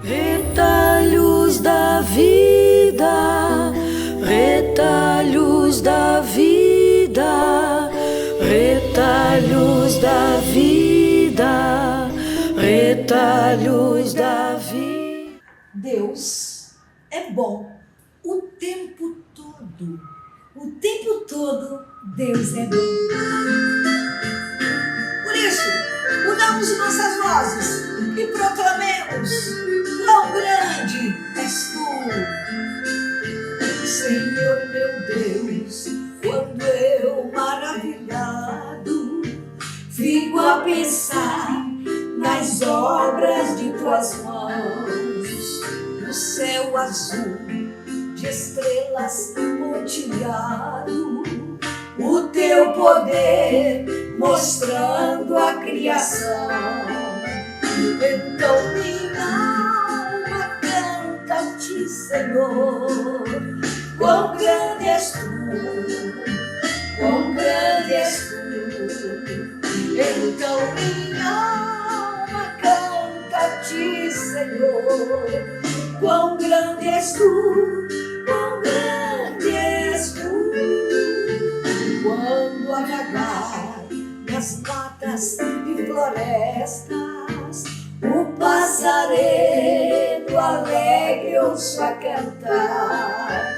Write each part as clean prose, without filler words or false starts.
Retalhos da vida, retalhos da vida, retalhos da vida, retalhos da vida. Deus é bom o tempo todo. O tempo todo Deus é bom. Por isso, unamos nossas vozes e proclamemos: quão grande és tu, Senhor meu Deus. Quando eu, maravilhado, fico a pensar nas obras de tuas mãos, no céu azul de estrelas pontilhado, o teu poder mostrando a criação. Então minha alma canta a ti, Senhor. Quão grande és tu, quão grande és tu. Então minha alma canta a ti, Senhor. Quão grande és tu, quão grande és tu. Quando a vagar nas matas e florestas, o passarinho alegre ouço a cantar,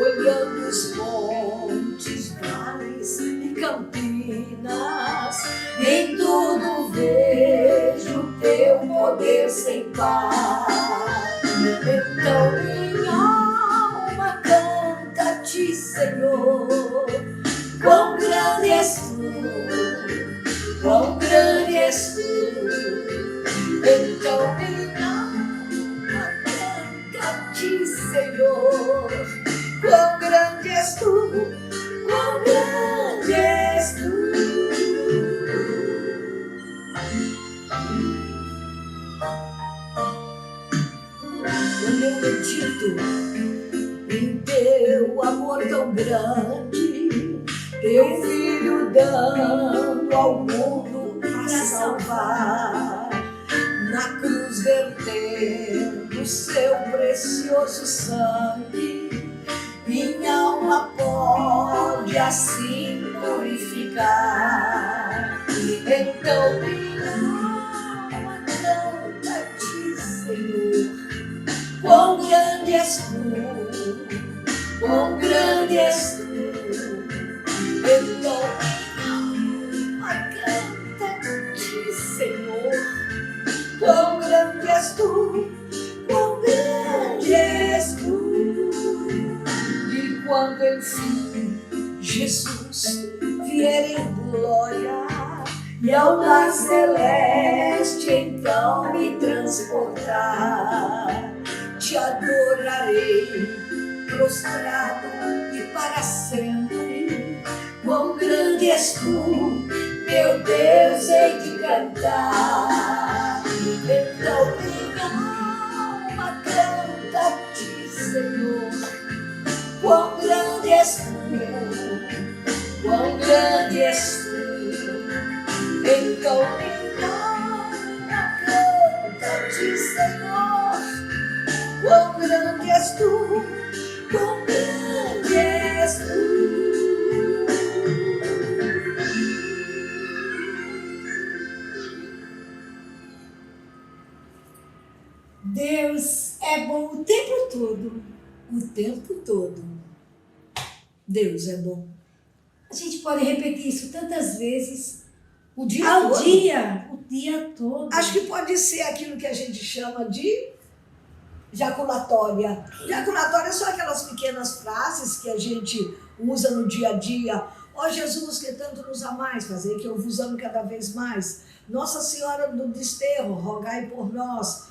olhando os montes, vales e campinas, em tudo vejo teu poder sem par. Então minha alma canta a ti, Senhor. Quão grande és tu, quão grande és tu. Então minha alma canta a ti, Senhor. Quão grande és tu, quão grande és tu. Quando eu medito em teu amor tão grande, teu filho dando ao mundo pra salvar, na cruz vertendo seu precioso sangue, minha alma pode assim purificar. Então minha alma canta a ti, Senhor. Quão grande és tu, quão grande és tu. Então minha alma canta a ti, Senhor. Quão grande és tu, quão grande és tu. E quando enfim Jesus vier em glória e ao lar celeste então me transportar, te adorarei prostrado e para sempre. Quão grande és tu, meu Deus, hei de cantar. Então minha alma canta a ti, Senhor. Quão grande és tu, quão grande és tu. Então minha alma canta a ti, Senhor. Quão grande és tu, quão grande és tu. Deus é bom o tempo todo, o tempo todo. Deus é bom. A gente pode repetir isso tantas vezes, o dia todo. O dia todo. Acho que pode ser aquilo que a gente chama de jaculatória. Jaculatória são aquelas pequenas frases que a gente usa no dia a dia. Ó Jesus, que tanto nos amais, fazer que eu vos amo cada vez mais. Nossa Senhora do Desterro, rogai por nós.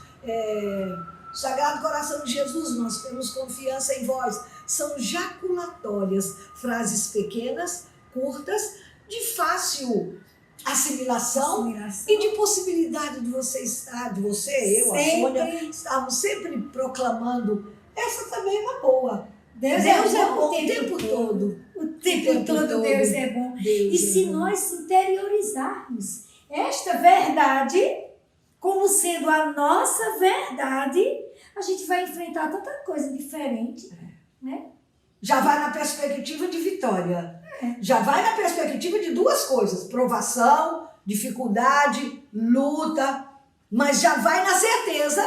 Sagrado Coração de Jesus, nós temos confiança em vós. São jaculatórias, frases pequenas, curtas, de fácil assimilação e de possibilidade de você estar, de você, eu, sempre. A Sônia, estamos sempre proclamando. Essa também é uma boa. Deus é bom o tempo todo. O tempo todo Deus é bom. E se nós interiorizarmos esta verdade, como sendo a nossa verdade, a gente vai enfrentar tanta coisa diferente, né? Já vai na perspectiva de vitória. Já vai na perspectiva de duas coisas: provação, dificuldade, luta, mas já vai na certeza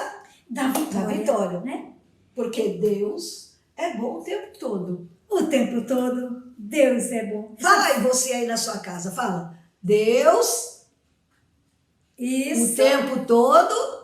Da vitória, né? Porque Deus é bom o tempo todo. O tempo todo, Deus é bom. Fala aí você aí na sua casa, fala. Deus, Isso. o tempo todo.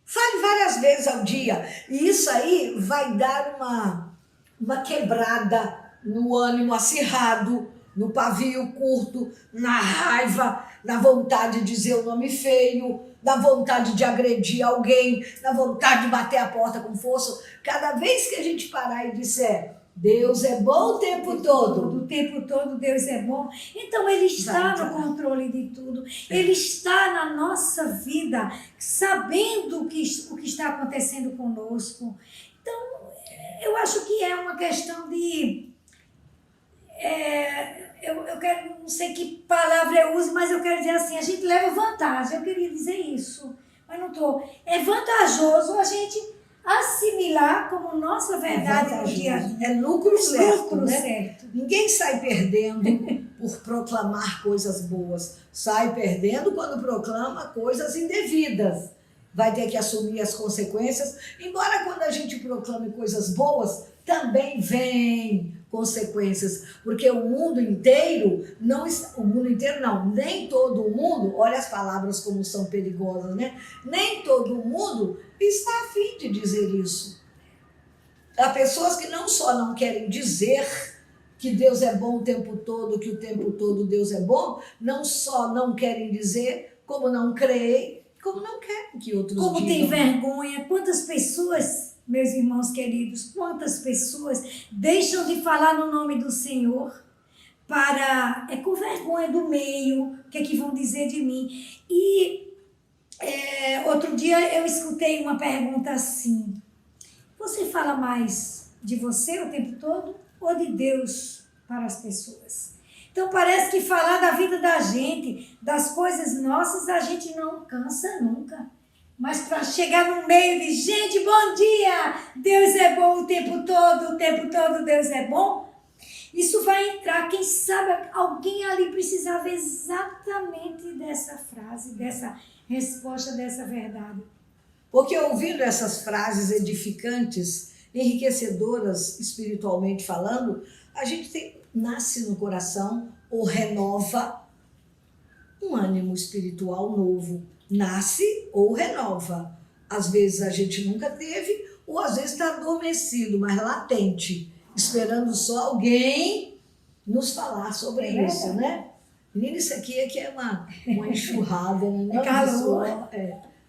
Fale várias vezes ao dia. E isso aí vai dar uma quebrada no ânimo acirrado, no pavio curto, na raiva, na vontade de dizer o nome feio, na vontade de agredir alguém, na vontade de bater a porta com força. Cada vez que a gente parar e disser Deus é bom o tempo todo. O tempo todo Deus é bom. Então Ele está no controle de tudo. Ele está na nossa vida, sabendo o que está acontecendo conosco. Então, eu acho que é uma questão de... eu quero, não sei que palavra eu uso, mas eu quero dizer assim, a gente leva vantagem. Eu queria dizer isso, mas não estou. É vantajoso a gente assimilar como nossa verdade no dia a dia. É lucro certo, lucro né? certo. Ninguém sai perdendo por proclamar coisas boas. Sai perdendo quando proclama coisas indevidas. Vai ter que assumir as consequências. Embora quando a gente proclame coisas boas, também vem consequências. Porque o mundo inteiro não está... O mundo inteiro não. Nem todo mundo... Olha as palavras como são perigosas, né? Nem todo mundo está a fim de dizer isso. Há pessoas que não só não querem dizer que Deus é bom o tempo todo, que o tempo todo Deus é bom, não só não querem dizer, como não creem, como não querem que outros Como digam. tem vergonha. Quantas pessoas, meus irmãos queridos, quantas pessoas deixam de falar no nome do Senhor para... com vergonha do meio, o que é que vão dizer de mim? E outro dia eu escutei uma pergunta assim: você fala mais de você o tempo todo ou de Deus para as pessoas? Então parece que falar da vida da gente, das coisas nossas, a gente não cansa nunca. Mas para chegar no meio de gente, bom dia, Deus é bom o tempo todo Deus é bom. Isso vai entrar, quem sabe alguém ali precisava exatamente dessa frase, dessa resposta, dessa verdade. Porque ouvindo essas frases edificantes, enriquecedoras espiritualmente falando, a gente nasce no coração ou renova um ânimo espiritual novo. Nasce ou renova. Às vezes a gente nunca teve, ou às vezes está adormecido, mas latente, esperando só alguém nos falar sobre isso, né? Menina, isso aqui é uma enxurrada, né? É calor.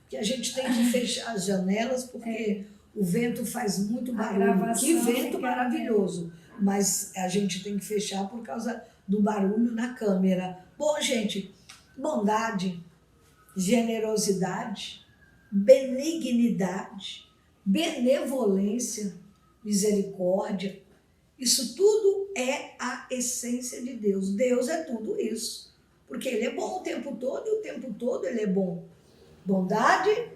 Que a gente tem que fechar as janelas, porque o vento faz muito barulho. Que vento maravilhoso! Mas a gente tem que fechar por causa do barulho na câmera. Bom, gente, bondade, generosidade, benignidade, benevolência, misericórdia, isso tudo é a essência de Deus. Deus é tudo isso, porque Ele é bom o tempo todo e o tempo todo Ele é bom. Bondade,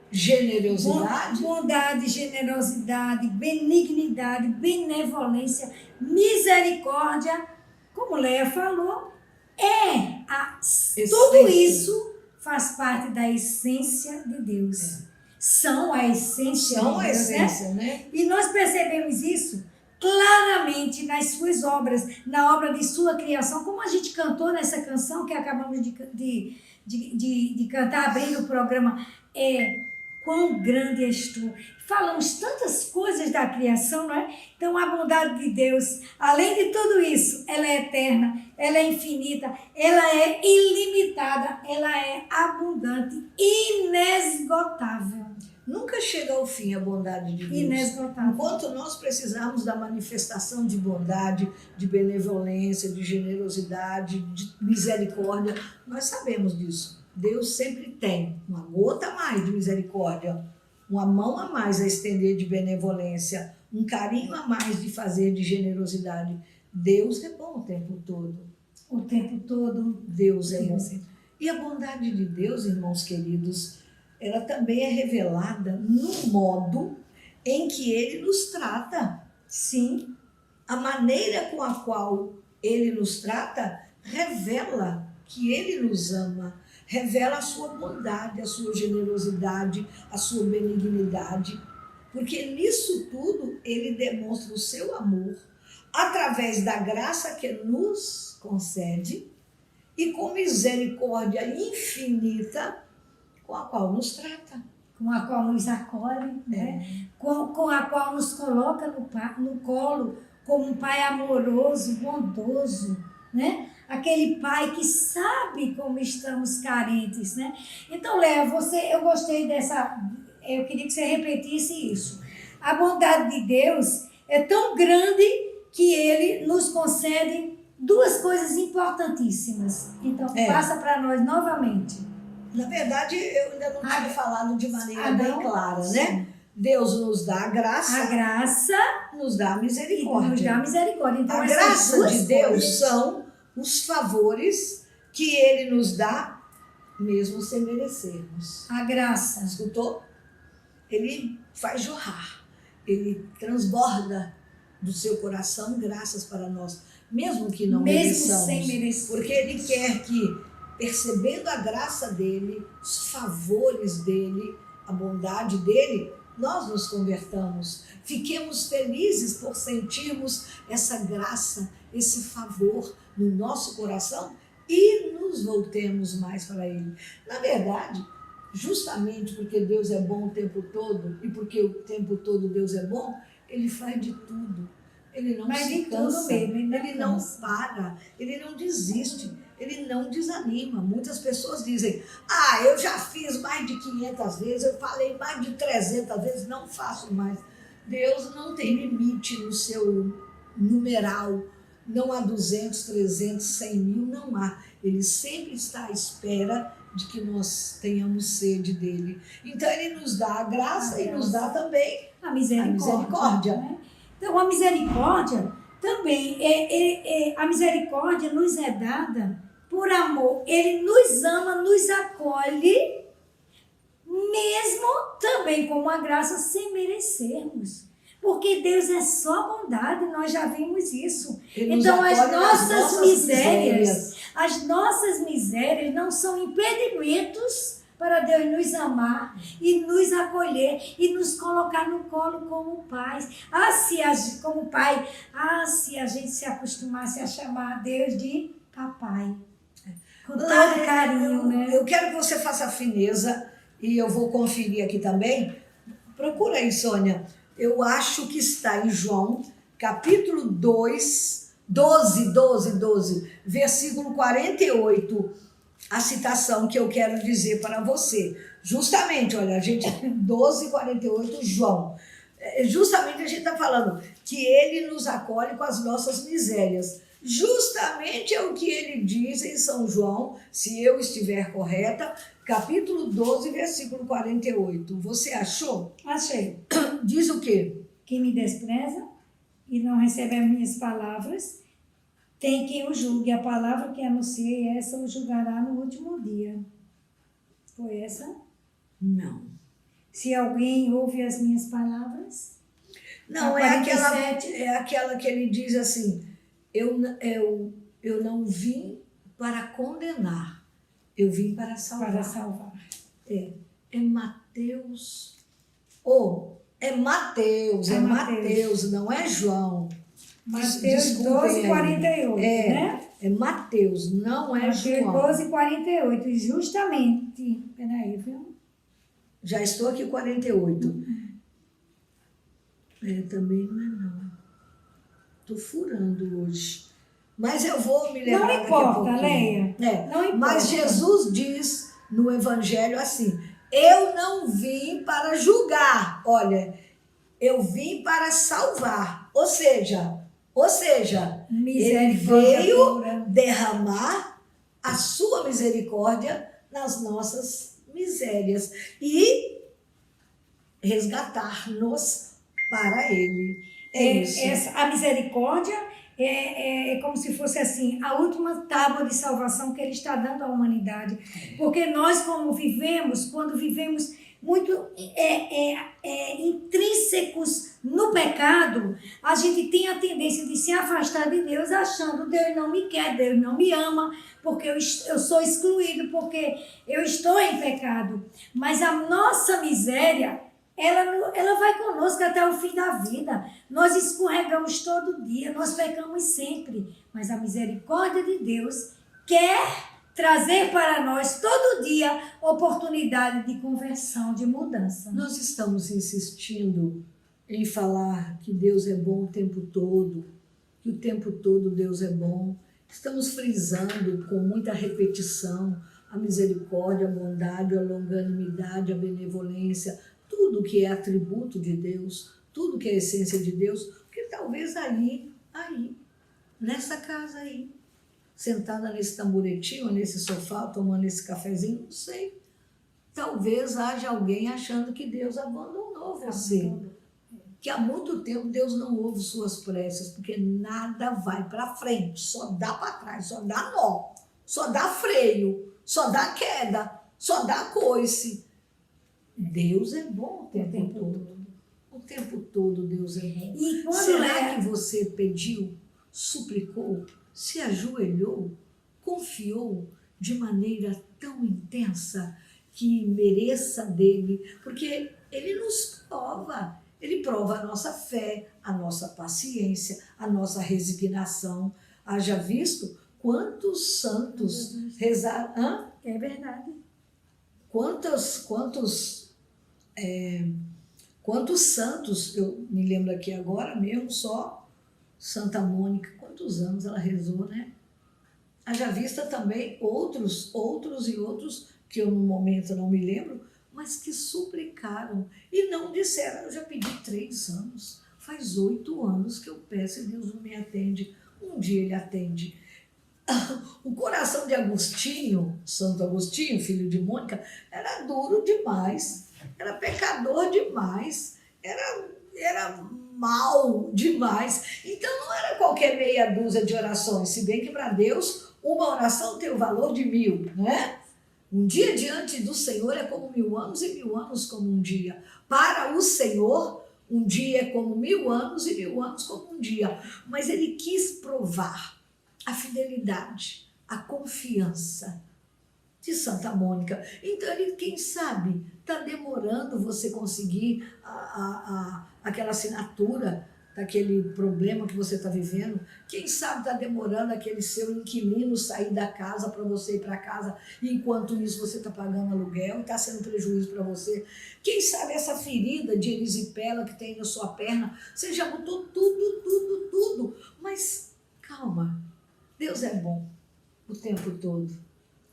generosidade. Bondade, generosidade, benignidade, benevolência, misericórdia, como Leia falou, tudo isso faz parte da essência de Deus. São a essência de Deus, a essência, né? E nós percebemos isso claramente nas suas obras, na obra de sua criação, como a gente cantou nessa canção que acabamos de cantar, abrindo o programa, quão grande és tu. Falamos tantas coisas da criação, não é? Então a bondade de Deus, além de tudo isso, ela é eterna, ela é infinita, ela é ilimitada, ela é abundante, inesgotável. Nunca chega ao fim a bondade de Deus. Inesgotável. Enquanto nós precisarmos da manifestação de bondade, de benevolência, de generosidade, de misericórdia, nós sabemos disso. Deus sempre tem uma gota a mais de misericórdia, uma mão a mais a estender de benevolência, um carinho a mais de fazer de generosidade. Deus é bom o tempo todo. O tempo todo. Deus é bom. E a bondade de Deus, irmãos queridos, ela também é revelada no modo em que ele nos trata. Sim. A maneira com a qual ele nos trata revela que ele nos ama, revela a sua bondade, a sua generosidade, a sua benignidade, porque nisso tudo ele demonstra o seu amor através da graça que nos concede e com misericórdia infinita com a qual nos trata. Com a qual nos acolhe, né? Com a qual nos coloca no colo como um pai amoroso, bondoso, né? Aquele pai que sabe como estamos carentes, né? Então, Léa, eu gostei dessa, eu queria que você repetisse isso. A bondade de Deus é tão grande que ele nos concede duas coisas importantíssimas. Então, passa para nós novamente. Na verdade, eu ainda não tinha falado de maneira bem clara, né? Deus nos dá a graça. A graça nos dá a misericórdia. Nos dá a misericórdia. Então, a graça de Deus são os favores que ele nos dá, mesmo sem merecermos. A graça. Escutou? Ele faz jorrar. Ele transborda do seu coração graças para nós, mesmo que não mereçamos. Mesmo sem merecer. Porque ele quer que, percebendo a graça dele, os favores dele, a bondade dele, nós nos convertamos. Fiquemos felizes por sentirmos essa graça, esse favor no nosso coração e nos voltemos mais para ele. Na verdade, justamente porque Deus é bom o tempo todo e porque o tempo todo Deus é bom, ele faz de tudo. Ele não se cansa, ele não para, ele não desiste, ele não desanima. Muitas pessoas dizem, eu já fiz mais de 500 vezes, eu falei mais de 300 vezes, não faço mais. Deus não tem limite no seu numeral, não há 200, 300, 100 mil, não há. Ele sempre está à espera de que nós tenhamos sede dele. Então ele nos dá a graça e nos dá também a misericórdia. Né? Então a misericórdia também, a misericórdia nos é dada por amor. Ele nos ama, nos acolhe, mesmo também com a graça sem merecermos. Porque Deus é só bondade, nós já vimos isso. Então as nossas misérias não são impedimentos para Deus nos amar e nos acolher e nos colocar no colo como pais. Se a gente se acostumasse a chamar a Deus de papai. Com todo carinho, né? Eu quero que você faça a fineza e eu vou conferir aqui também. Procura aí, Sônia. Eu acho que está em João, capítulo 2, 12, versículo 48, a citação que eu quero dizer para você. Justamente, olha, a gente, 12, 48, João. Justamente a gente está falando que ele nos acolhe com as nossas misérias. Justamente é o que ele diz em São João, se eu estiver correta, capítulo 12, versículo 48. Você achou? Achei. Diz o quê? Quem me despreza e não recebe as minhas palavras, tem quem o julgue. A palavra que anunciei, essa o julgará no último dia. Foi essa? Não. Se alguém ouve as minhas palavras? Não, é aquela que ele diz assim, eu não vim para condenar, eu vim para salvar. Para salvar. É Mateus. É Mateus, não é João. Mateus 12, 48, né? É Mateus, não é João. Mateus 12, 48, justamente. Peraí, viu? Já estou aqui 48. Também não é não. Estou furando hoje. Mas eu vou me lembrar daqui a pouquinho. Não importa, Leia. Não importa. Mas Jesus diz no Evangelho assim, eu não vim para julgar, olha, eu vim para salvar. Ou seja, ele veio derramar a sua misericórdia nas nossas misérias e resgatar-nos para ele. É isso. A misericórdia É como se fosse assim, a última tábua de salvação que ele está dando à humanidade. Porque nós, quando vivemos muito intrínsecos no pecado, a gente tem a tendência de se afastar de Deus, achando Deus não me quer, Deus não me ama, porque eu sou excluído, porque eu estou em pecado. Mas a nossa miséria, ela vai conosco até o fim da vida. Nós escorregamos todo dia, nós pecamos sempre, mas a misericórdia de Deus quer trazer para nós todo dia oportunidade de conversão, de mudança. Nós estamos insistindo em falar que Deus é bom o tempo todo, que o tempo todo Deus é bom. Estamos frisando com muita repetição a misericórdia, a bondade, a longanimidade, a benevolência, tudo que é atributo de Deus, tudo que é essência de Deus, porque talvez aí, nessa casa aí, sentada nesse tamboretinho, nesse sofá, tomando esse cafezinho, não sei. Talvez haja alguém achando que Deus abandonou você. Que há muito tempo Deus não ouve suas preces, porque nada vai para frente, só dá para trás, só dá nó, só dá freio, só dá queda, só dá coice. Deus é bom o tempo todo. O tempo todo Deus é bom. E quando Será que você pediu, suplicou, se ajoelhou, confiou de maneira tão intensa que mereça dele? Porque ele nos prova. Ele prova a nossa fé, a nossa paciência, a nossa resignação. Haja visto quantos santos rezaram. É verdade. Quantos santos, eu me lembro aqui agora mesmo, só Santa Mônica, quantos anos ela rezou, né? Haja vista também outros, que eu no momento não me lembro, mas que suplicaram e não disseram, eu já pedi 3 anos, faz 8 anos que eu peço e Deus não me atende. Um dia ele atende. O coração de Agostinho, Santo Agostinho, filho de Mônica, era duro demais, era pecador demais, era mal demais. Então não era qualquer meia dúzia de orações, se bem que para Deus uma oração tem o valor de 1000, né? Um dia diante do Senhor é como 1000 anos e 1000 anos como um dia. Para o Senhor, um dia é como 1000 anos e 1000 anos como um dia. Mas ele quis provar a fidelidade, a confiança de Santa Mônica. Então, ele, quem sabe, está demorando você conseguir aquela assinatura daquele problema que você está vivendo. Quem sabe está demorando aquele seu inquilino sair da casa para você ir para casa, e enquanto isso você está pagando aluguel e está sendo prejuízo para você. Quem sabe essa ferida de erisipela que tem na sua perna, você já botou tudo. Mas calma, Deus é bom o tempo todo.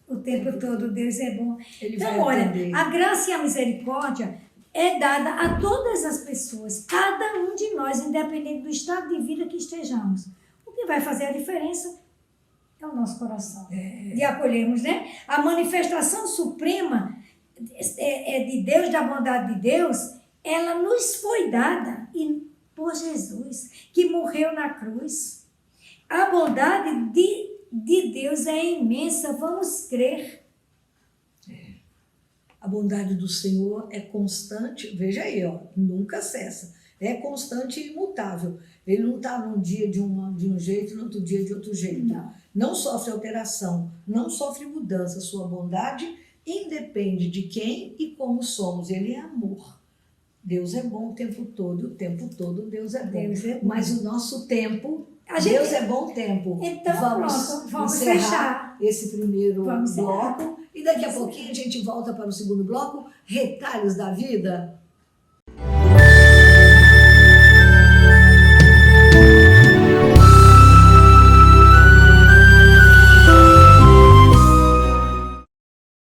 O tempo todo Deus é bom. Ele então, vai olha, atender. a graça e a misericórdia é dada a todas as pessoas, cada um de nós, independente do estado de vida que estejamos. O que vai fazer a diferença é o nosso coração, de acolhermos, né? A manifestação suprema de Deus, da bondade de Deus, ela nos foi dada por Jesus, que morreu na cruz. A bondade de Deus é imensa, vamos crer. A bondade do Senhor é constante, veja aí, ó, nunca cessa. É constante e imutável. Ele não está num dia de um jeito e no outro dia de outro jeito. Não sofre alteração, não sofre mudança. Sua bondade independe de quem e como somos. Ele é amor. Deus é bom o tempo todo Deus é bom. Deus é bom. Mas o nosso tempo, Deus é bom tempo. Então, vamos fechar esse primeiro bloco. E daqui a pouquinho a gente volta para o segundo bloco, Retalhos da Vida.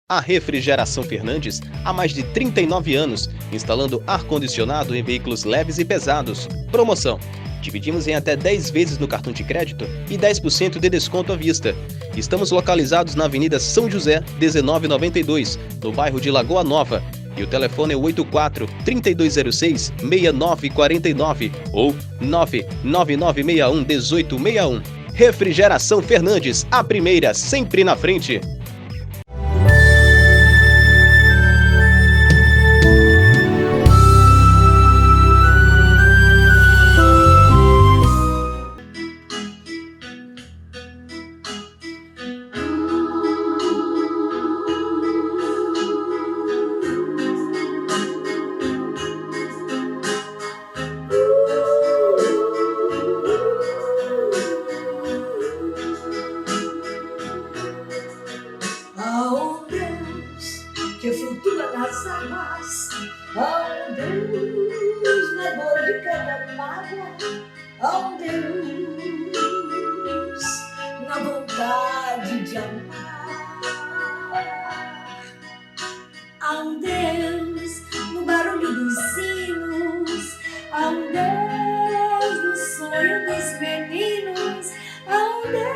A Refrigeração Fernandes há mais de 39 anos, instalando ar-condicionado em veículos leves e pesados. Promoção: dividimos em até 10 vezes no cartão de crédito e 10% de desconto à vista. Estamos localizados na Avenida São José, 1992, no bairro de Lagoa Nova. e o telefone é o 84-3206-6949 ou 99961-1861. Refrigeração Fernandes, a primeira sempre na frente. Há um Deus que flutua nas águas, há um Deus na dor de cada mágoa, há um Deus na vontade de amar, Há um Deus no barulho dos sinos, há um Deus no sonho dos meninos, há um Deus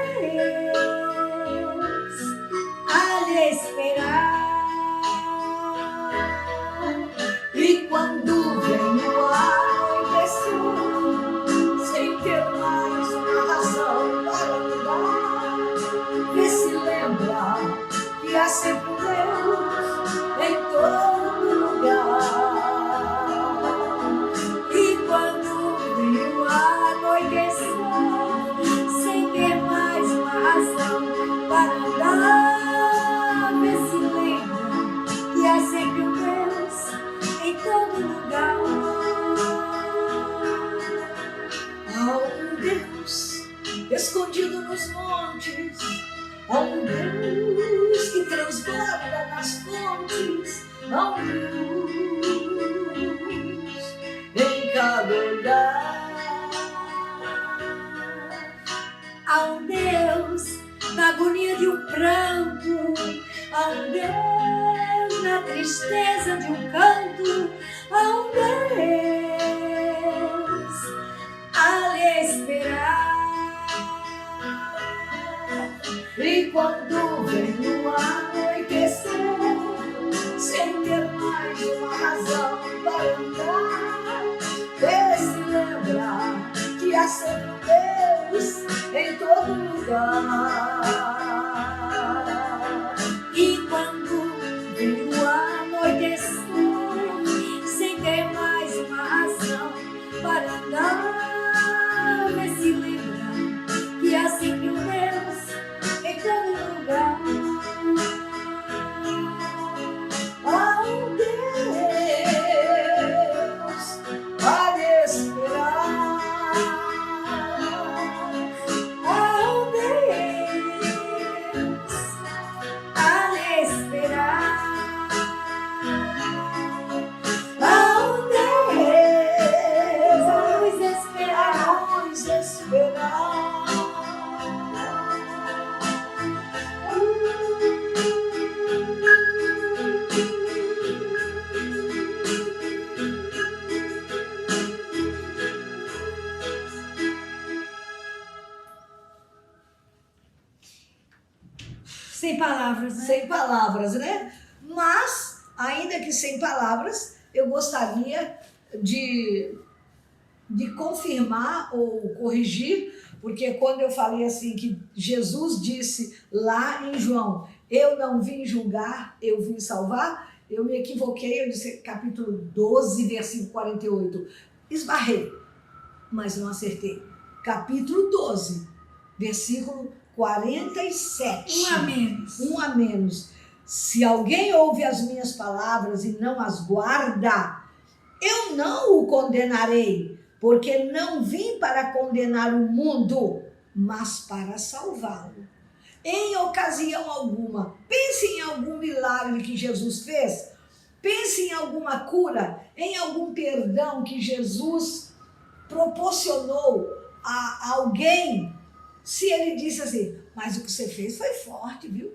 a lhe esperar. e quando vem o anoitecer, sem ter mais uma razão para mudar, vê se lembra que há sempre um Deus em todo lugar. E quando vem o anoitecer, sem ter mais uma razão para andar, vê se lembra que há sempre um Deus em todo lugar. Há um Deus escondido nos montes, há um Deus que transborda nas fontes, há um Deus em cada olhar. Há um Deus na agonia de um pranto, há um Deus na tristeza de um canto, há um Deus a lhe esperar. E quando vem o anoitecer, sem ter mais uma razão para andar, vê se lembra que há sempre um Deus em todo lugar. E quando vem o anoitecer, sem ter mais uma razão para andar, vê se lembra que há sempre um Deus em todo lugar. Há um Deus a lhe esperar. Há um Deus a lhe esperar. Há um Deus a nos esperar. A nos esperar. Sem palavras, né? Sem palavras, né? Mas, ainda que sem palavras, eu gostaria de confirmar ou corrigir, porque quando eu falei assim que Jesus disse lá em João, eu não vim julgar, eu vim salvar, eu me equivoquei, eu disse capítulo 12, versículo 48. Esbarrei, mas não acertei. Capítulo 12, versículo 47. Um a menos. Um a menos. Se alguém ouve as minhas palavras e não as guarda, eu não o condenarei, porque não vim para condenar o mundo, mas para salvá-lo. Em ocasião alguma, pense em algum milagre que Jesus fez, pense em alguma cura, em algum perdão que Jesus proporcionou a alguém, se ele disse assim, mas o que você fez foi forte, viu?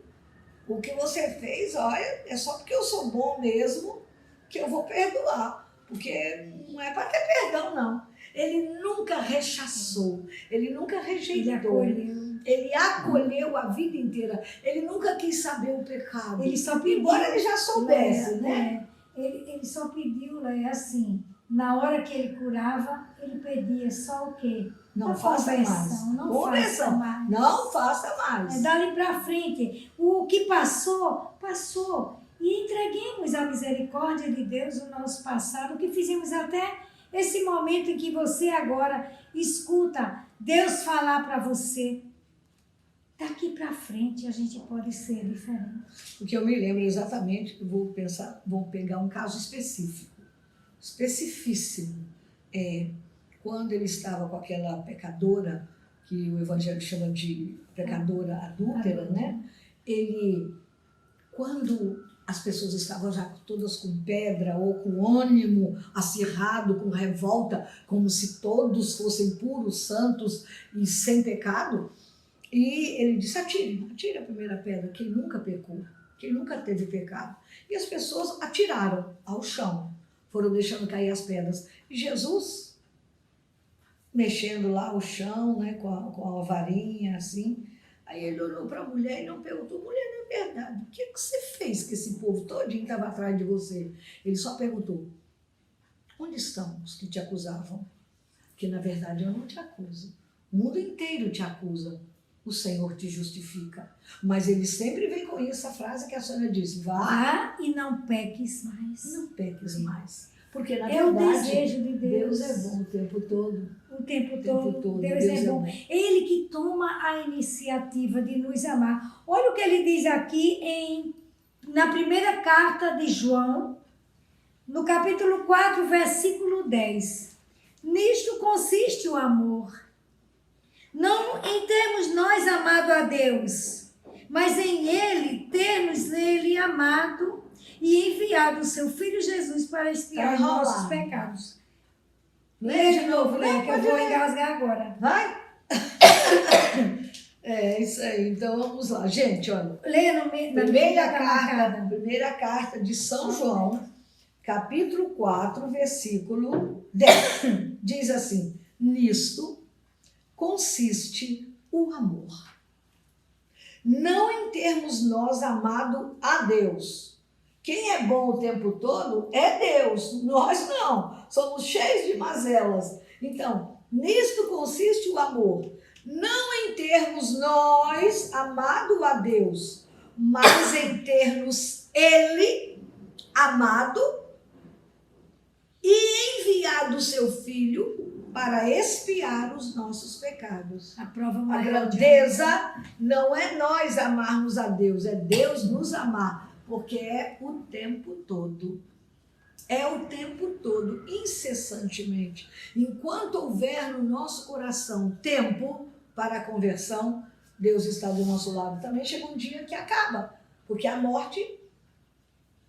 O que você fez, olha, é só porque eu sou bom mesmo que eu vou perdoar, porque não é para ter perdão, não. Ele nunca rechaçou, ele nunca rejeitou. Ele acolheu a vida inteira. Ele nunca quis saber o pecado. Ele só pediu, embora ele já soubesse, né? Ele só pediu, Léia, assim, na hora que ele curava, ele pedia só o quê? Não A faça conversão, mais. não Conversão. faça mais. Não faça mais. Dali para frente, o que passou, passou. E entreguemos à misericórdia de Deus o nosso passado, o que fizemos até esse momento em que você agora escuta Deus falar para você. Daqui para frente a gente pode ser diferente. O que eu me lembro exatamente, vou pegar um caso especificíssimo. Quando ele estava com aquela pecadora, que o Evangelho chama de pecadora adúltera, né? Quando as pessoas estavam já todas com pedra ou com ânimo acirrado, com revolta, como se todos fossem puros, santos e sem pecado, e ele disse, atire a primeira pedra, quem nunca pecou, quem nunca teve pecado. E as pessoas atiraram ao chão, foram deixando cair as pedras. E Jesus, mexendo lá o chão, né, com a varinha, assim, aí ele olhou para a mulher e não perguntou, mulher, não é verdade, o que você fez que esse povo todinho estava atrás de você? Ele só perguntou, onde estão os que te acusavam? Porque na verdade eu não te acuso, o mundo inteiro te acusa. O Senhor te justifica. Mas ele sempre vem com essa frase que a senhora disse, vá e não peques mais. Não peques mais. Porque na É o verdade, desejo de Deus. Deus é bom o tempo todo. O tempo todo. Deus Deus é bom. Ele que toma a iniciativa de nos amar. Olha o que ele diz aqui na primeira carta de João, no capítulo 4, versículo 10. Nisto consiste o amor. Não em termos nós amado a Deus, mas em Ele, termos nele amado e enviado o seu Filho Jesus para expiar os nossos pecados. Lê de novo, Lê, que eu vou engasgar agora. Vai? É isso aí, então vamos lá. Gente, olha. Lê na primeira carta de São João, capítulo 4, versículo 10. Diz assim, nisto consiste o amor. Não em termos nós amado a Deus. Quem é bom o tempo todo é Deus, nós não. Somos cheios de mazelas. Então, nisto consiste o amor. Não em termos nós amado a Deus, mas em termos Ele amado e enviado o seu Filho para expiar os nossos pecados. A prova A grandeza não é nós amarmos a Deus, é Deus nos amar, porque é o tempo todo. É o tempo todo, incessantemente. Enquanto houver no nosso coração tempo para a conversão, Deus está do nosso lado. Também chega um dia que acaba, porque a morte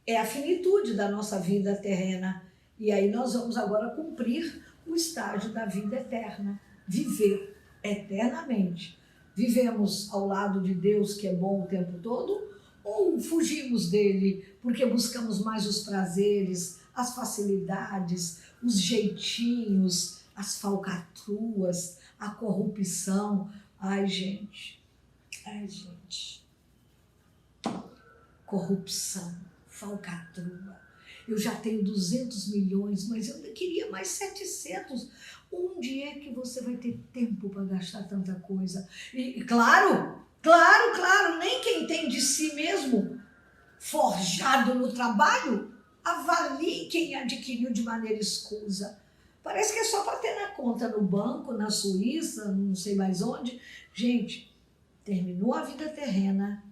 é a finitude da nossa vida terrena. E aí nós vamos agora cumprir o estágio da vida eterna, viver eternamente. Vivemos ao lado de Deus, que é bom o tempo todo, ou fugimos dele porque buscamos mais os prazeres, as facilidades, os jeitinhos, as falcatruas, a corrupção. Ai, gente. Corrupção, falcatrua. Eu já tenho 200 milhões, mas eu queria mais 700. Onde é que você vai ter tempo para gastar tanta coisa? E claro, nem quem tem de si mesmo forjado no trabalho, avalie quem adquiriu de maneira escusa. Parece que é só para ter na conta no banco, na Suíça, não sei mais onde. Gente, terminou a vida terrena,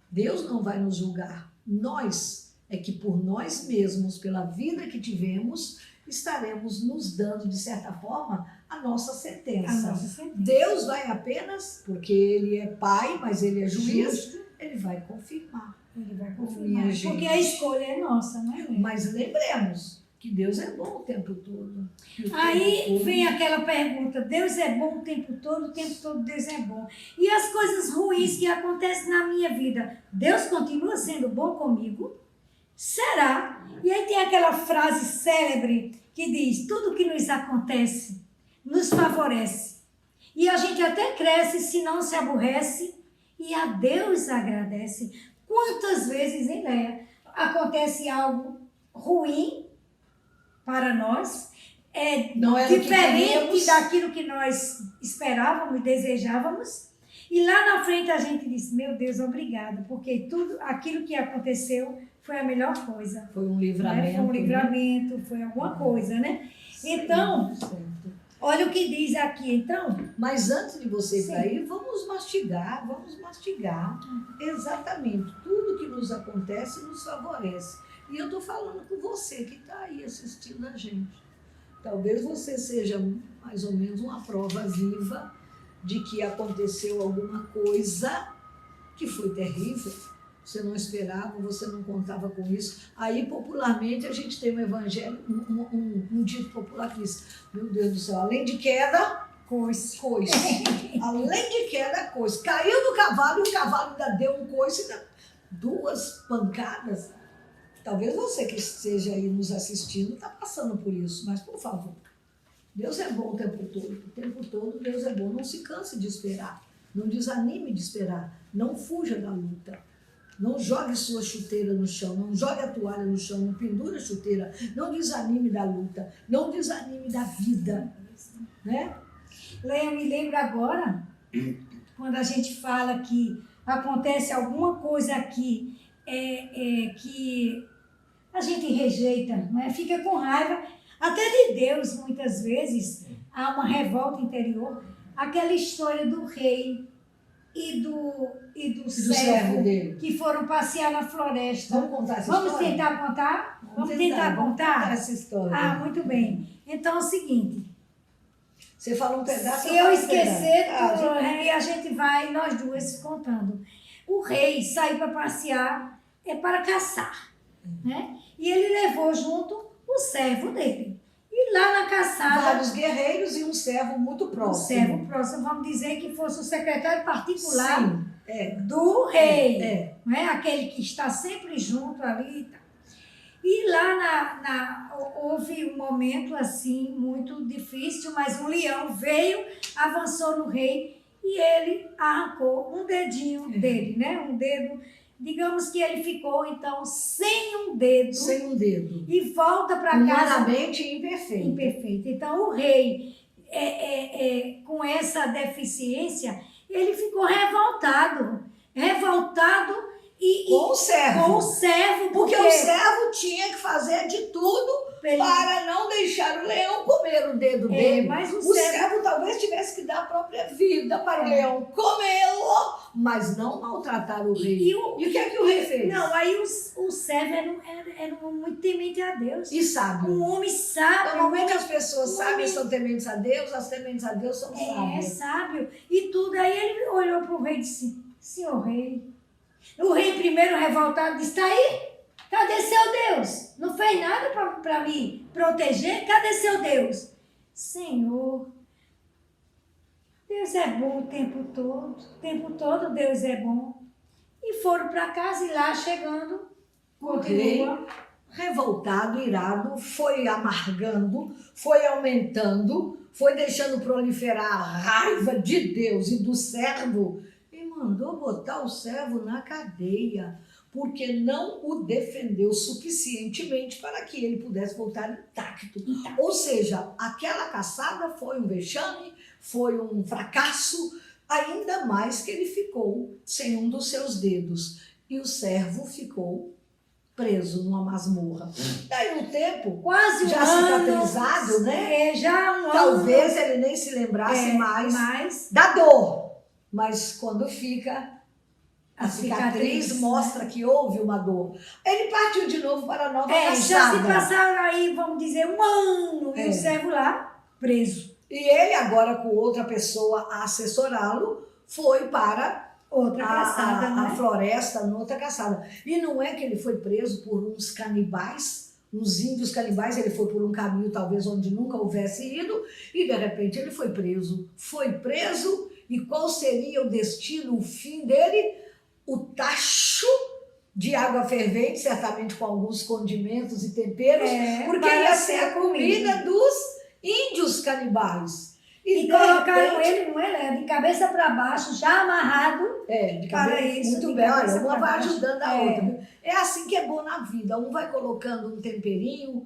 Deus não vai nos julgar. Nós é que por nós mesmos, pela vida que tivemos, estaremos nos dando, de certa forma, a nossa sentença. Deus vai apenas, porque Ele é Pai, mas Ele é juiz, Ele vai confirmar. Ele vai confirmar, porque a escolha é nossa, né? Mas lembremos que Deus é bom o tempo todo. Aí vem aquela pergunta, Deus é bom o tempo todo Deus é bom. E as coisas ruins que acontecem na minha vida, Deus continua sendo bom comigo? Será? E aí tem aquela frase célebre que diz, tudo que nos acontece nos favorece. E a gente até cresce se não se aborrece e a Deus agradece. Quantas vezes, hein, Léia, acontece algo ruim para nós, Não era o que diferente queríamos. daquilo que nós esperávamos, desejávamos. E lá na frente a gente disse, meu Deus, obrigado, porque tudo aquilo que aconteceu foi a melhor coisa. Foi um Né? livramento. Foi um livramento, foi alguma coisa, né? Então, Certo. olha o que diz aqui, então. Mas antes de você ir Sim. para aí, vamos mastigar exatamente tudo que nos acontece nos favorece. E eu estou falando com você que está aí assistindo a gente. Talvez você seja mais ou menos uma prova viva de que aconteceu alguma coisa que foi terrível. Você não esperava, você não contava com isso. Aí, popularmente, a gente tem um evangelho, um dito popular que diz, meu Deus do céu, além de queda, Coisa. coice. Além de queda, coice. Caiu do cavalo e o cavalo ainda deu um coice, ainda 2 pancadas. Talvez você que esteja aí nos assistindo está passando por isso, mas por favor, Deus é bom o tempo todo. O tempo todo Deus é bom. Não se canse de esperar. Não desanime de esperar. Não fuja da luta. Não jogue sua chuteira no chão. Não jogue a toalha no chão. Não pendure a chuteira. Não desanime da luta. Não desanime da vida. Né? Eu me lembro agora, quando a gente fala que acontece alguma coisa aqui que a gente rejeita, né? Fica com raiva, até de Deus, muitas vezes, há uma revolta interior. Aquela história do rei e do servo dele. que foram passear na floresta. Vamos contar essa Vamos história? tentar contar? Vamos tentar Vamos contar? contar essa história. Ah, muito bem. Então é o seguinte, Você fala um pedaço. se eu falo um esquecer, pedaço. aí a gente vai, nós duas, contando. O rei saiu para passear, para caçar, né? E ele levou junto o servo dele. E lá na caçada, Vários guerreiros e um servo muito o próximo. servo próximo, vamos dizer que fosse o secretário particular Sim, é. do rei, É. né? Aquele que está sempre junto ali e tal. E lá houve um momento assim muito difícil, mas um leão veio, avançou no rei e ele arrancou um dedinho dele, né? Um dedo, digamos que ele ficou então sem um dedo Sem um dedo. e volta para casa Humanamente imperfeito. imperfeito. Então o rei, com essa deficiência, ele ficou revoltado e Com o servo. com o servo, Porque o servo tinha que fazer de tudo ele- para não deixar o leão comer o dedo dele. mas o O servo- servo talvez tivesse que dar a própria vida para o leão comê-lo, mas não maltratar o rei. E E o- o que é que o rei fez? Não, aí o servo era muito temente a Deus. E sábio. Um homem sábio. Normalmente as pessoas um sábias homem- são tementes a Deus, as tementes a Deus são sábias. Sábio. E tudo. Aí ele olhou para o rei e disse, senhor rei. O rei primeiro revoltado disse, tá aí? Cadê seu Deus? Não fez nada para me proteger? Cadê seu Deus? Senhor, Deus é bom o tempo todo Deus é bom. E foram para casa e lá chegando, O rei, continua. revoltado, irado, foi amargando, foi aumentando, foi deixando proliferar a raiva de Deus e do servo e mandou botar o servo na cadeia, porque não o defendeu suficientemente para que ele pudesse voltar intacto. Ou seja, aquela caçada foi um vexame, foi um fracasso, ainda mais que ele ficou sem um dos seus dedos e o servo ficou preso numa masmorra. Daí o tempo, Quase um já ano. cicatrizado, né? Já um Talvez ano. ele nem se lembrasse mais Mas da dor, mas quando fica, a A cicatriz cicatriz, mostra que houve uma dor. Ele partiu de novo para a nova já se caçada. passaram aí, vamos dizer, um ano e É. o servo lá preso. E ele, agora com outra pessoa a assessorá-lo, foi para Outra caçada, a né? floresta, noutra caçada. E não é que ele foi preso por uns canibais, uns índios canibais, ele foi por um caminho talvez onde nunca houvesse ido, e de repente ele foi preso. Foi preso, e qual seria o destino, o fim dele? O tacho de água fervente, certamente com alguns condimentos e temperos, porque para ia ser ser a comida dos índios canibais. E colocaram ele, não é? De cabeça para baixo, já amarrado. De para cabeça, isso. muito de bem. Olha, cabeça uma para vai baixo. ajudando a outra. É assim que é bom na vida. Um vai colocando um temperinho,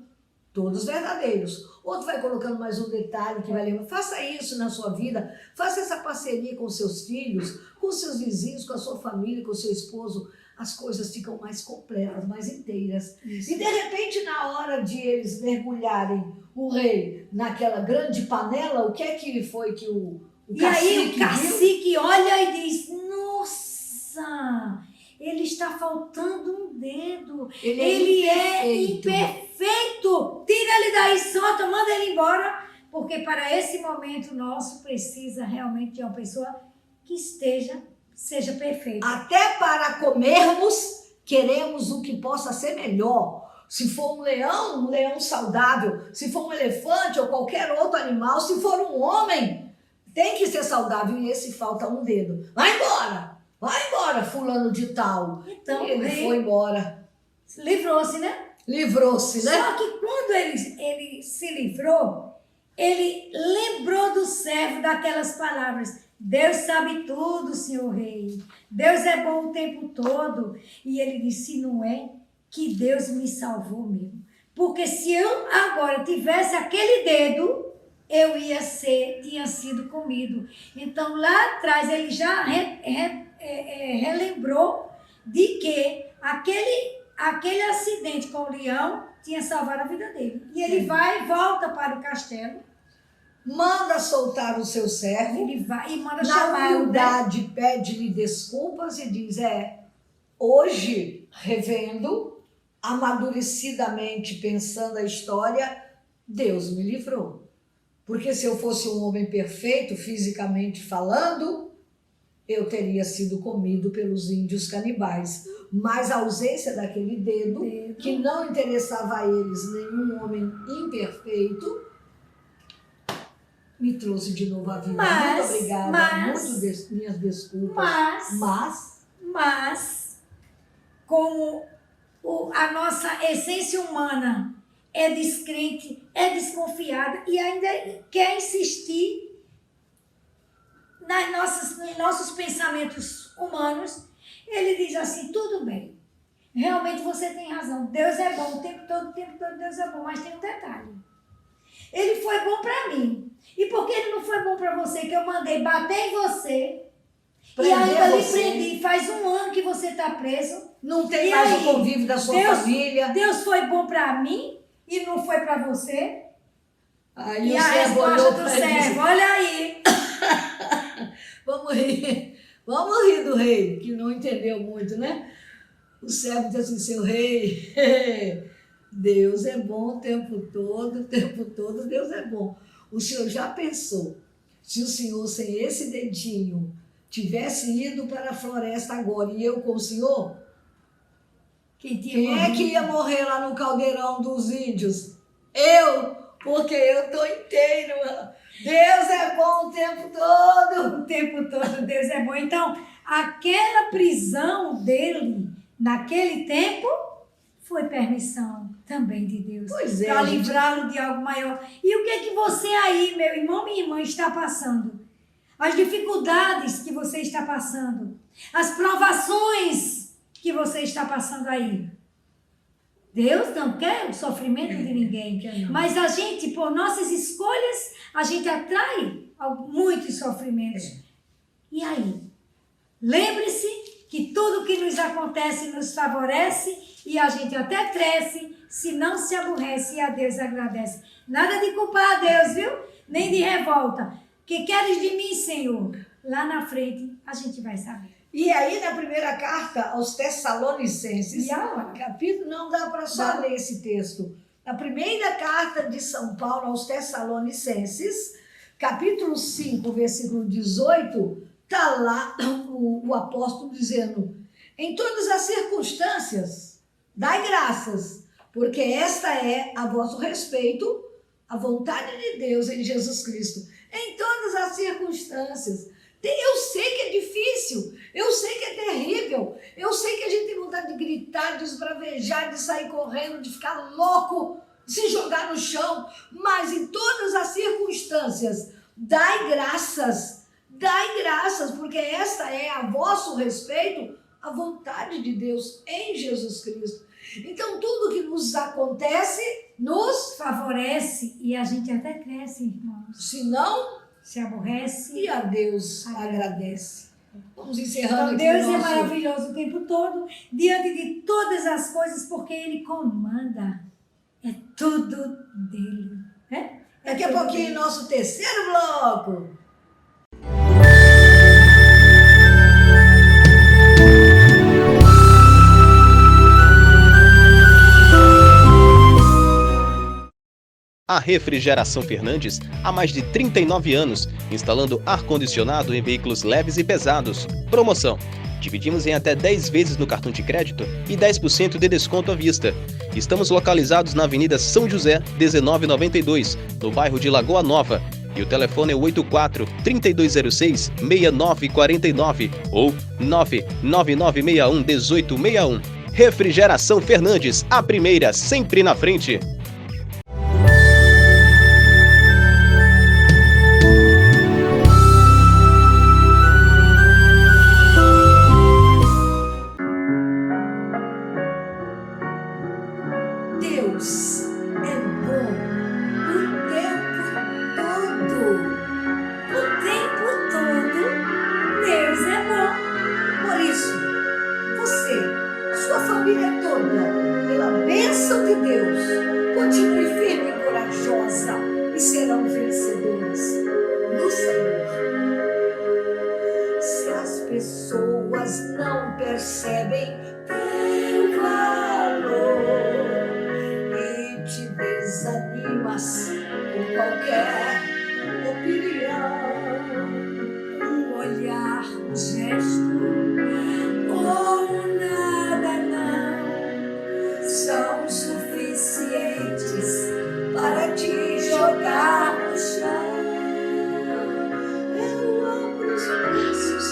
todos verdadeiros. Outro vai colocando mais um detalhe que vai lembrar. Faça isso na sua vida. Faça essa parceria com seus filhos, com seus vizinhos, com a sua família, com o seu esposo. As coisas ficam mais completas, mais inteiras. Isso. E de repente, na hora de eles mergulharem o rei naquela grande panela, o que é que foi que o E aí o viu? cacique olha e diz, nossa, ele está faltando um dedo. Ele é imperfeito. Tira ele daí, solta, manda ele embora. Porque para esse momento nosso precisa realmente de uma pessoa que seja perfeita. Até para comermos, queremos o que possa ser melhor. Se for um leão saudável. Se for um elefante ou qualquer outro animal, se for um homem, tem que ser saudável. E esse falta um dedo. Vai embora, fulano de tal. Então, E ele foi embora. livrou-se, né? Livrou-se, né? Só que quando ele se livrou, ele lembrou do servo daquelas palavras. Deus sabe tudo, senhor rei. Deus é bom o tempo todo. E ele disse, não é que Deus me salvou mesmo. Porque se eu agora tivesse aquele dedo, eu tinha sido comido. Então lá atrás ele já relembrou de que aquele acidente com o leão tinha salvado a vida dele. E ele volta para o castelo. Manda soltar o seu servo. Ele vai e manda Na chamar humildade, pede-lhe desculpas e diz, hoje, revendo, amadurecidamente pensando a história, Deus me livrou. Porque se eu fosse um homem perfeito, fisicamente falando, eu teria sido comido pelos índios canibais. Mas a ausência daquele dedo, que não interessava a eles nenhum homem imperfeito, me trouxe de novo à vida. Muito obrigada, minhas desculpas. Mas como a nossa essência humana é descrente, é desconfiada e ainda quer insistir nos nossos pensamentos humanos, ele diz assim, tudo bem, realmente você tem razão, Deus é bom, o tempo todo Deus é bom, mas tem um detalhe. Ele foi bom para mim. E por que ele não foi bom para você? Que eu mandei bater em você. E ainda lhe prendi. Faz 1 ano que você está preso. Não tem mais o convívio da sua família. Deus foi bom para mim e não foi para você. Aí e a resposta do servo, olha aí. Vamos rir do rei, que não entendeu muito, né? O servo diz assim, seu rei... Deus é bom o tempo todo Deus é bom. O senhor já pensou, se o senhor sem esse dedinho tivesse ido para a floresta agora e eu com o senhor, quem é que ia morrer lá no caldeirão dos índios? Eu, porque eu estou inteiro. Deus é bom o tempo todo. O tempo todo Deus é bom. Então, aquela prisão dele, naquele tempo, foi permissão também de Deus. Pois é, para livrá-lo de algo maior. E o que é que você aí, meu irmão, minha irmã, está passando? As dificuldades que você está passando. As provações que você está passando aí. Deus não quer o sofrimento de ninguém. Mas a gente, por nossas escolhas, a gente atrai muitos sofrimentos. E aí? Lembre-se que tudo que nos acontece nos favorece e a gente até cresce, se não se aborrece e a Deus agradece. Nada de culpar a Deus, viu? Nem de revolta. Que queres de mim, Senhor? Lá na frente a gente vai saber. E aí na primeira carta aos Tessalonicenses, capítulo, não dá para só ler esse texto. Na primeira carta de São Paulo aos Tessalonicenses, capítulo 5, versículo 18, está lá o apóstolo dizendo, em todas as circunstâncias, dai graças, porque esta é a vosso respeito, a vontade de Deus em Jesus Cristo. Em todas as circunstâncias. Eu sei que é difícil, eu sei que é terrível, eu sei que a gente tem vontade de gritar, de esbravejar, de sair correndo, de ficar louco, de se jogar no chão, mas em todas as circunstâncias, Dai graças, porque esta é a vosso respeito, a vontade de Deus em Jesus Cristo. Então, tudo que nos acontece, nos favorece e a gente até cresce, irmãos. se não, Se aborrece e a Deus agradece. Vamos encerrando Então, aqui Deus o é nosso... maravilhoso o tempo todo, diante de todas as coisas, porque Ele comanda. É tudo dele. Né? Daqui a pouquinho, nosso terceiro bloco. A Refrigeração Fernandes há mais de 39 anos, instalando ar-condicionado em veículos leves e pesados. Promoção: dividimos em até 10 vezes no cartão de crédito e 10% de desconto à vista. Estamos localizados na Avenida São José, 1992, no bairro de Lagoa Nova. E o telefone é 84-3206-6949 ou 99961-1861. Refrigeração Fernandes, a primeira, sempre na frente. Deus é bom o tempo todo. O tempo todo, Deus é bom. Por isso, você, sua família toda, pela bênção de Deus, continue firme e corajosa e serão vencedores no Senhor. Se as pessoas não percebem teu valor e te desanimas com qualquer opinião, Um olhar, um gesto, ou nada não, são suficientes para te jogar no chão. Eu abro os braços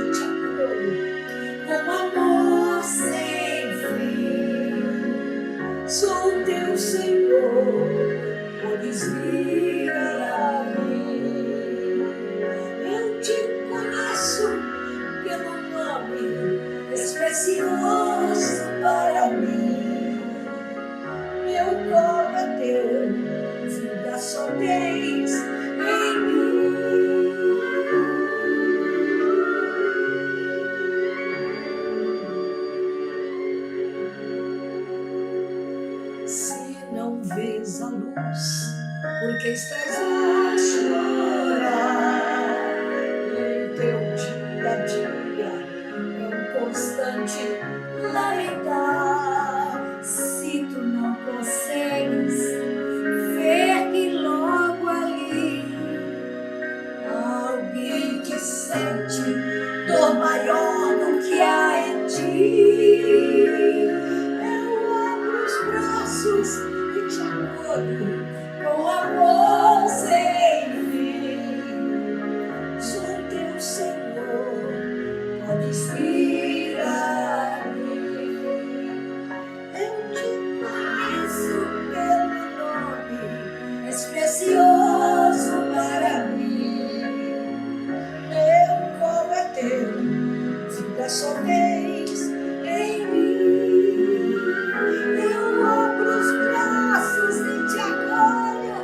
e te acolho com amor sem fim. Sou teu Senhor, podes vir a mim. Eu te conheço pelo nome especioso para mim. Meu colo é teu, vida só tens em mim. Se não vês a luz, porque estás a chorar, e teu dia a dia é um constante lamentar. se tu não consegues ver que logo ali Alguém que sente dor maior do que há em ti, eu abro os braços e te acolho com amor sem fim. Sou teu Senhor, podes vir a mim. Eu te conheço pelo nome, és precioso para mim. Meu colo é teu, vida só tens em mim. Eu abro os braços e te acolho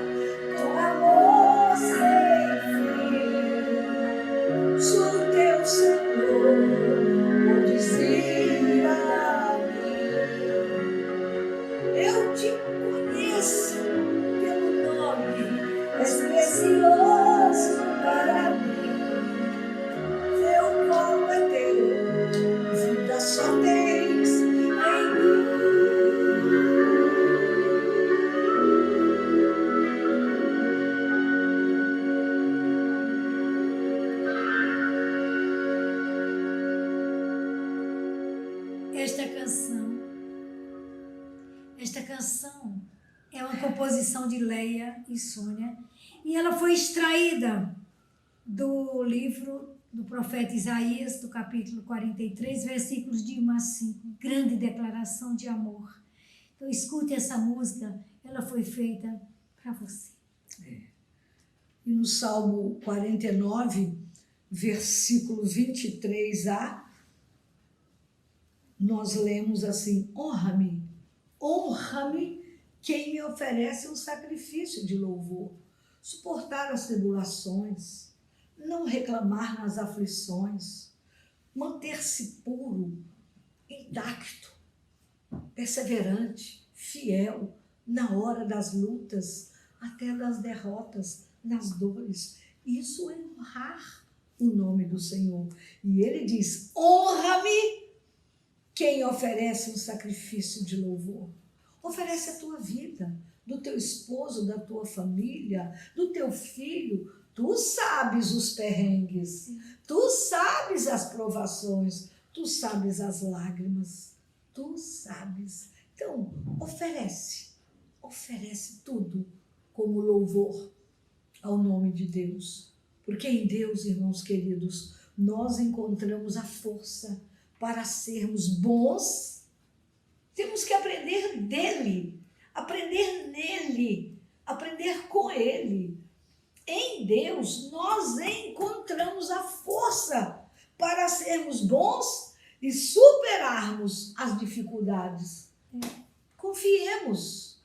com amor sem fim. Sou teu Senhor, podes ir a mim. Eu te conheço pelo nome, és precioso para mim. Meu colo é teu, vida só tens em mim. Esta canção é uma composição de Leia e Sônia e ela foi extraída do livro do profeta Isaías, do capítulo 43, versículos de 1 a 5, grande declaração de amor. Então escute essa música, ela foi feita para você. E no Salmo 49, versículo 23a, nós lemos assim: honra-me, honra-me quem me oferece um sacrifício de louvor, suportar as tribulações, não reclamar nas aflições, manter-se puro, intacto, perseverante, fiel na hora das lutas, até das derrotas, nas dores. Isso é honrar o nome do Senhor. E ele diz: honra-me quem oferece um sacrifício de louvor. Oferece a tua vida, do teu esposo, da tua família, do teu filho. Tu sabes os perrengues, tu sabes as provações, tu sabes as lágrimas, tu sabes. Então, oferece tudo como louvor ao nome de Deus. Porque em Deus, irmãos queridos, nós encontramos a força para sermos bons. Temos que aprender dele, aprender nele, aprender com ele. Em Deus, nós encontramos a força para sermos bons e superarmos as dificuldades. Confiemos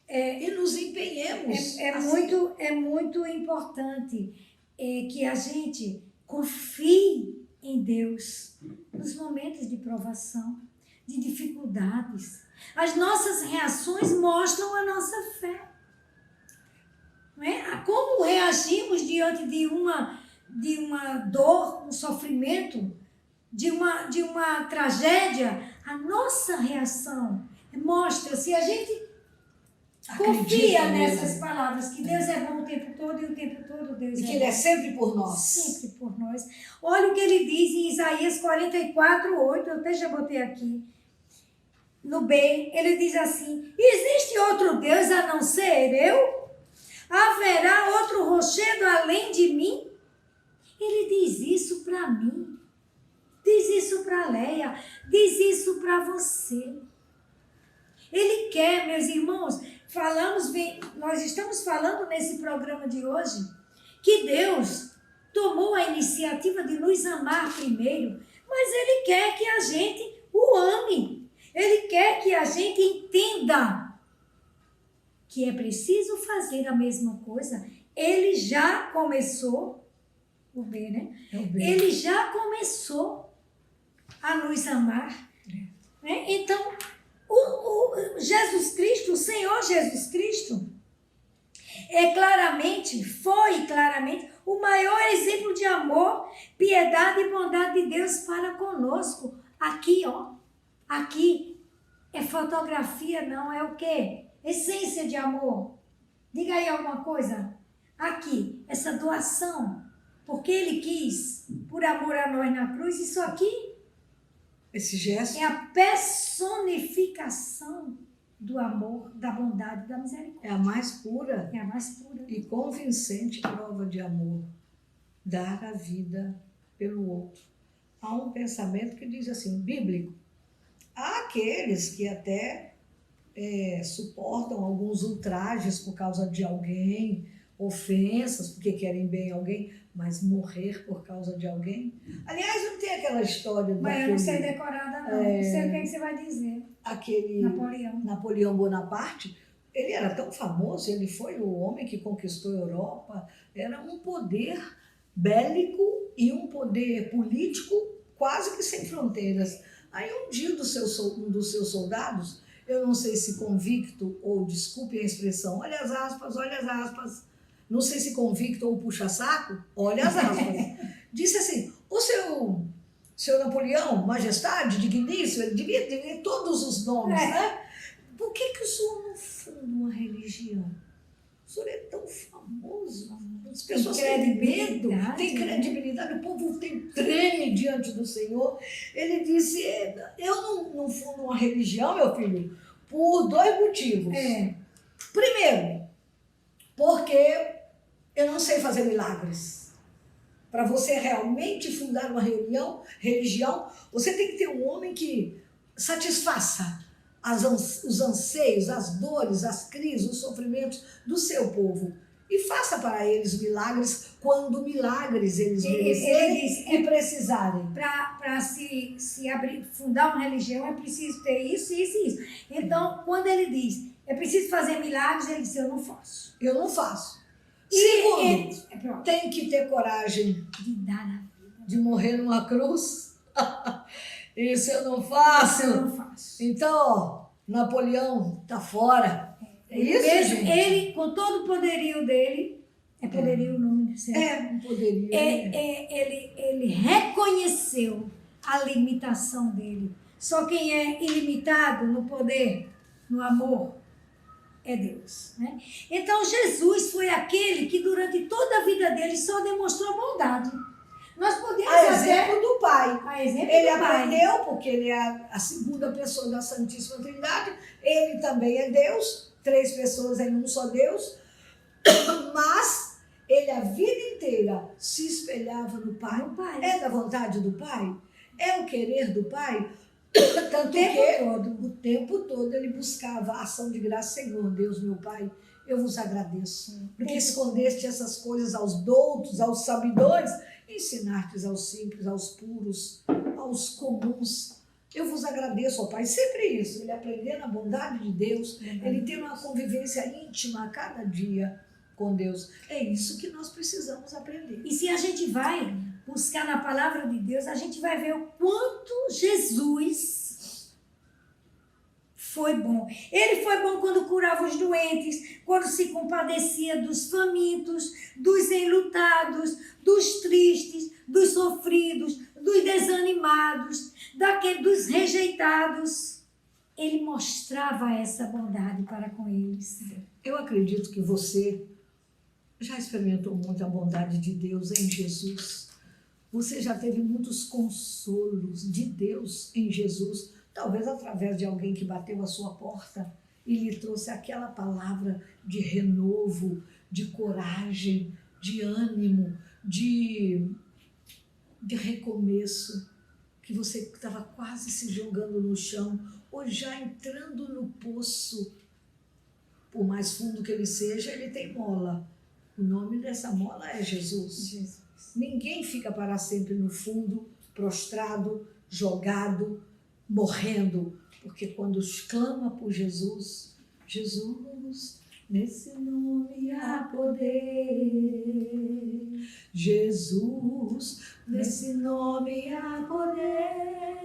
e nos empenhemos. É muito importante que a gente confie em Deus nos momentos de provação, de dificuldades. As nossas reações mostram a nossa fé. Não é? Como reagimos diante de uma dor, um sofrimento, de uma tragédia, a nossa reação mostra se a gente confia nessas palavras, que Deus é bom o tempo todo e o tempo todo Deus é bom. E que Ele é sempre por nós. Sempre por nós. Olha o que ele diz em Isaías 44:8, eu até já botei aqui. No B, ele diz assim: existe outro Deus a não ser eu? Haverá outro rochedo além de mim? Ele diz isso para mim, diz isso para Leia, diz isso para você. Ele quer, meus irmãos, nós estamos falando nesse programa de hoje que Deus tomou a iniciativa de nos amar primeiro, mas Ele quer que a gente o ame. Ele quer que a gente entenda que é preciso fazer a mesma coisa. Ele já começou, o B, né? Ele já começou a nos amar. Né? Então, Jesus Cristo, o Senhor Jesus Cristo, foi claramente o maior exemplo de amor, piedade e bondade de Deus para conosco. Aqui, ó, aqui é fotografia, não é o quê? Essência de amor. Diga aí alguma coisa. Aqui, essa doação, porque Ele quis, por amor a nós na cruz, isso aqui, esse gesto é a personificação do amor, da bondade, da misericórdia. é a mais pura E e convincente prova de amor. Dar a vida pelo outro. Há um pensamento que diz assim, bíblico: há aqueles que até suportam alguns ultrajes por causa de alguém, ofensas porque querem bem a alguém, mas morrer por causa de alguém. Aliás, não tem aquela história Mas eu não sei decorada, não. Não sei o que você vai dizer. Aquele Napoleão Bonaparte, ele era tão famoso, ele foi o homem que conquistou a Europa, era um poder bélico e um poder político quase que sem fronteiras. Aí um dia um dos seus soldados, eu não sei se convicto ou, desculpe a expressão, olha as aspas, não sei se convicto ou puxa-saco, olha as aspas, disse assim: o seu Napoleão, majestade, digníssimo, ele devia ter todos os nomes, né? Por que o senhor não funda uma religião? O senhor é tão famoso, as pessoas têm medo, têm credibilidade, o povo treme diante do Senhor. Ele disse: eu não fundo uma religião, meu filho, por 2 motivos. Primeiro, porque eu não sei fazer milagres. Para você realmente fundar uma religião, você tem que ter um homem que satisfaça os anseios, as dores, as crises, os sofrimentos do seu povo. e faça para eles milagres quando milagres eles Ele merecerem diz, e precisarem. para se abrir, fundar uma religião é preciso ter isso, isso e isso. Então, quando ele diz, é preciso fazer milagres, ele diz, eu não faço. Eu não faço. E Segundo, pronto, tem que ter coragem de dar a vida. de morrer numa cruz. Isso eu não faço. Eu não faço. Então, ó, Napoleão tá fora. É isso, Mesmo gente? ele, com todo o poderio dele, é poderio o nome, certo? É, não poderia. Ele reconheceu a limitação dele. Só quem é ilimitado no poder, no amor, é Deus. Né? Então, Jesus foi aquele que durante toda a vida dele só demonstrou bondade. Nós podemos A exemplo do Pai. a exemplo Ele do Pai. aprendeu, porque ele é a segunda pessoa da Santíssima Trindade. Ele também é Deus. 3 pessoas em um só Deus. Mas ele a vida inteira se espelhava no Pai. No Pai. É da vontade do Pai? É o querer do Pai? Tanto tempo o tempo todo ele buscava a ação de graça. Senhor, Deus, meu Pai, eu vos agradeço. Porque escondeste essas coisas aos doutos, aos sabidores, ensinastes aos simples, aos puros, aos comuns. Eu vos agradeço, ó Pai. Sempre isso, ele aprendendo a bondade de Deus, ele tendo uma convivência íntima a cada dia com Deus. É isso que nós precisamos aprender. E se a gente vai buscar na palavra de Deus, a gente vai ver o quanto Jesus foi bom. Ele foi bom quando curava os doentes, quando se compadecia dos famintos, dos enlutados, dos tristes, dos sofridos, dos desanimados, dos rejeitados. Ele mostrava essa bondade para com eles. Eu acredito que você já experimentou muito a bondade de Deus em Jesus. Você já teve muitos consolos de Deus em Jesus, talvez através de alguém que bateu a sua porta e lhe trouxe aquela palavra de renovo, de coragem, de ânimo, de recomeço, que você estava quase se jogando no chão ou já entrando no poço. Por mais fundo que ele seja, ele tem mola. O nome dessa mola é Jesus. Ninguém fica para sempre no fundo, prostrado, jogado, morrendo. Porque quando clama por Jesus, Jesus, nesse nome há poder. Jesus, nesse nome há poder.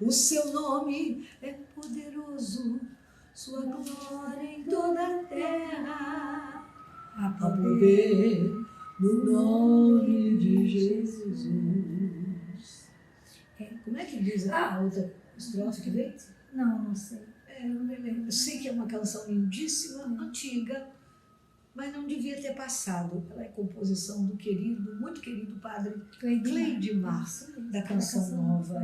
O seu nome é poderoso, sua glória em toda a terra. Há poder no nome de Jesus. Como é que diz a outra estrofe que veio? Não sei. Eu não me lembro. Eu sei que é uma canção lindíssima, antiga, mas não devia ter passado. Ela é composição do querido, muito querido padre Cleidmar, da Canção Nova.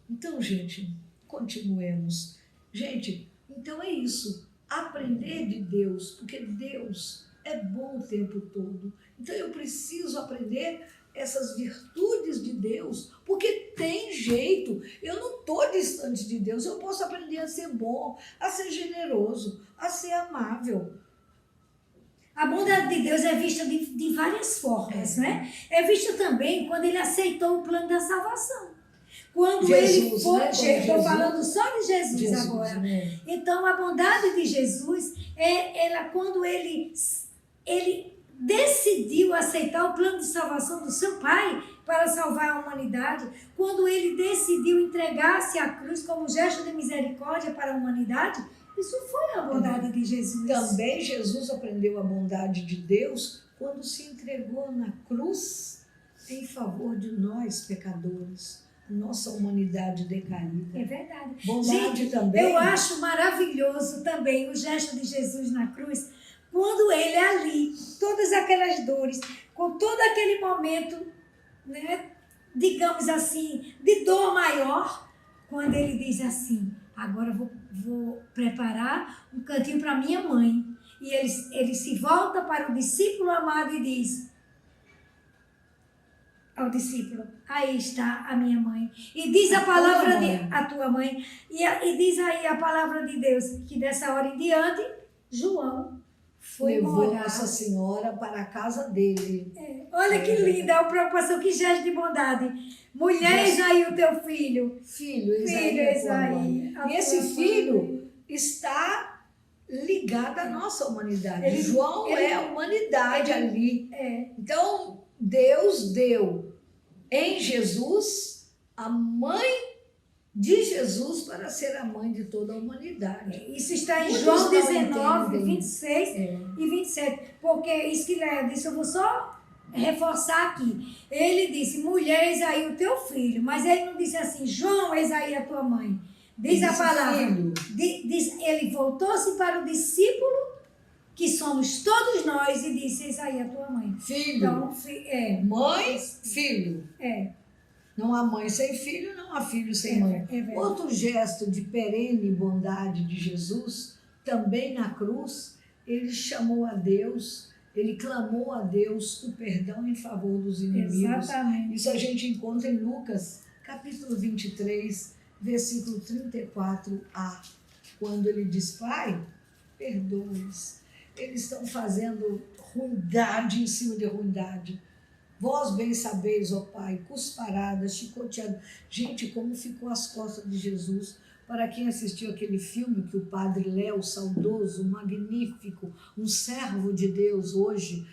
Então, gente, continuemos. Gente, então é isso. Aprender de Deus, porque Deus é bom o tempo todo. Então eu preciso aprender essas virtudes de Deus, porque tem jeito. Eu não estou distante de Deus. Eu posso aprender a ser bom, a ser generoso, a ser amável. A bondade de Deus é vista de várias formas, né? É vista também quando ele aceitou o plano da salvação. Quando Jesus, ele foi, né? estou falando só de Jesus agora. Né? Então, a bondade de Jesus é quando ele decidiu aceitar o plano de salvação do seu Pai para salvar a humanidade, quando ele decidiu entregar-se à cruz como gesto de misericórdia para a humanidade. Isso foi a bondade de Jesus. Também Jesus aprendeu a bondade de Deus quando se entregou na cruz em favor de nós, pecadores, nossa humanidade decaída. É verdade. Bondade Gente, também. eu acho maravilhoso também o gesto de Jesus na cruz, quando ele ali, todas aquelas dores, com todo aquele momento, né, digamos assim, de dor maior, quando ele diz assim, agora vou preparar um cantinho para minha mãe. E ele se volta para o discípulo amado e diz ao discípulo, aí está a minha mãe. E diz a palavra a tua mãe. E diz aí a palavra de Deus, que dessa hora em diante, João levou morar. Nossa Senhora para a casa dele. Olha que linda a preocupação, que gesto de bondade. Mulher, Isaí, o teu filho. Filho, Filho, Isaí. E esse filho está ligado à nossa humanidade. João é a humanidade ali. Então, Deus deu em Jesus a mãe de Jesus para ser a mãe de toda a humanidade. Isso está em Muitos João não 19, entendem. 26 e 27. Porque isso que Léa disse, eu vou só reforçar aqui. Ele disse, mulher, eis aí o teu filho. Mas ele não disse assim, João, eis aí a tua mãe. Diz a Disse palavra. filho. Ele voltou-se para o discípulo, que somos todos nós, e disse, eis aí a tua mãe. Filho. Então, Mãe, filho. é. Não há mãe sem filho, não há filho sem mãe. verdade. Outro gesto de perene bondade de Jesus, também na cruz, ele chamou a Deus, ele clamou a Deus o perdão em favor dos inimigos. Exatamente. Isso a gente encontra em Lucas, capítulo 23, versículo 34a, quando ele diz, Pai, perdoa-os. Eles estão fazendo ruindade em cima de ruindade. Vós bem sabeis, ó Pai, cusparadas, chicoteadas. Gente, como ficou as costas de Jesus. Para quem assistiu aquele filme que o padre Léo, saudoso, magnífico, um servo de Deus hoje,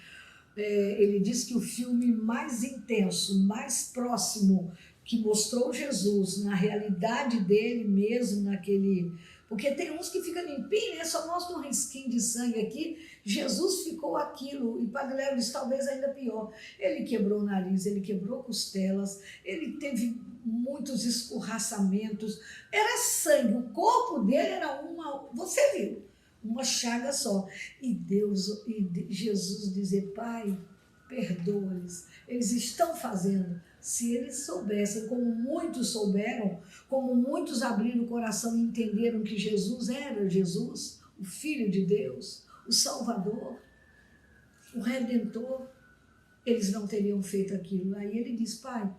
ele diz que o filme mais intenso, mais próximo, que mostrou Jesus na realidade dele mesmo, naquele... Porque tem uns que ficam limpinhos, né? Só mostra um risquinho de sangue aqui. Jesus ficou aquilo, e Padre Léo diz, talvez ainda pior. Ele quebrou o nariz, ele quebrou costelas, ele teve muitos escorraçamentos. Era sangue, o corpo dele era uma... Você viu? Uma chaga só. E Jesus dizer, Pai, perdoa-lhes. Eles estão fazendo. Se eles soubessem, como muitos souberam, como muitos abriram o coração e entenderam que Jesus era Jesus, o Filho de Deus, o Salvador, o Redentor, eles não teriam feito aquilo. Aí ele diz, Pai,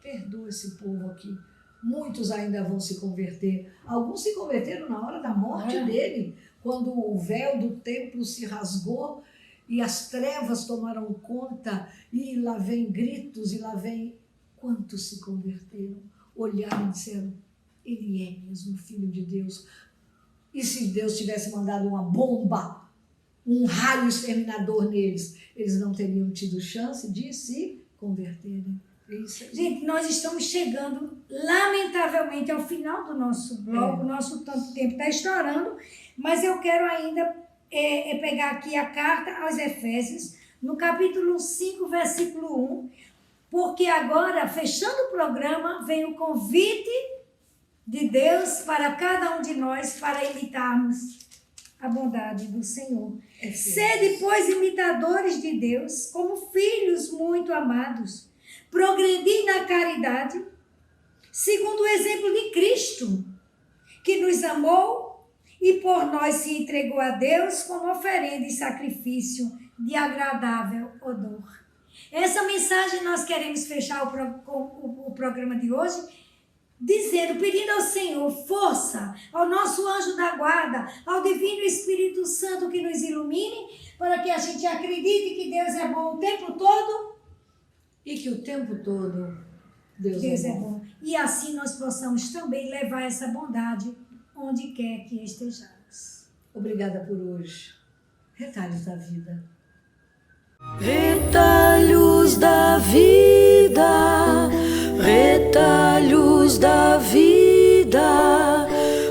perdoa esse povo aqui. Muitos ainda vão se converter. Alguns se converteram na hora da morte dele, quando o véu do templo se rasgou e as trevas tomaram conta, e lá vem gritos, e lá vem... Quantos se converteram, olharam e disseram, ele é mesmo Filho de Deus. E se Deus tivesse mandado uma bomba, um raio exterminador neles, eles não teriam tido chance de se converterem. É isso aí. Gente, nós estamos chegando, lamentavelmente, ao final do nosso bloco. O nosso tanto tempo está estourando, mas eu quero ainda pegar aqui a carta aos Efésios, no capítulo 5, versículo 1, porque agora, fechando o programa, vem o convite de Deus para cada um de nós para imitarmos a bondade do Senhor. Sede, pois, imitadores de Deus, como filhos muito amados, progredi na caridade, segundo o exemplo de Cristo, que nos amou e por nós se entregou a Deus como oferenda e sacrifício de agradável odor. Essa mensagem nós queremos fechar o programa de hoje, dizendo, pedindo ao Senhor força, ao nosso anjo da guarda, ao Divino Espírito Santo que nos ilumine, para que a gente acredite que Deus é bom o tempo todo. E que o tempo todo Deus é bom. E assim nós possamos também levar essa bondade onde quer que estejamos. Obrigada por hoje. Retalhos da vida. Retalhos da vida, retalhos da vida,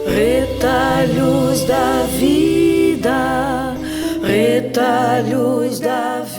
retalhos da vida, retalhos da vida.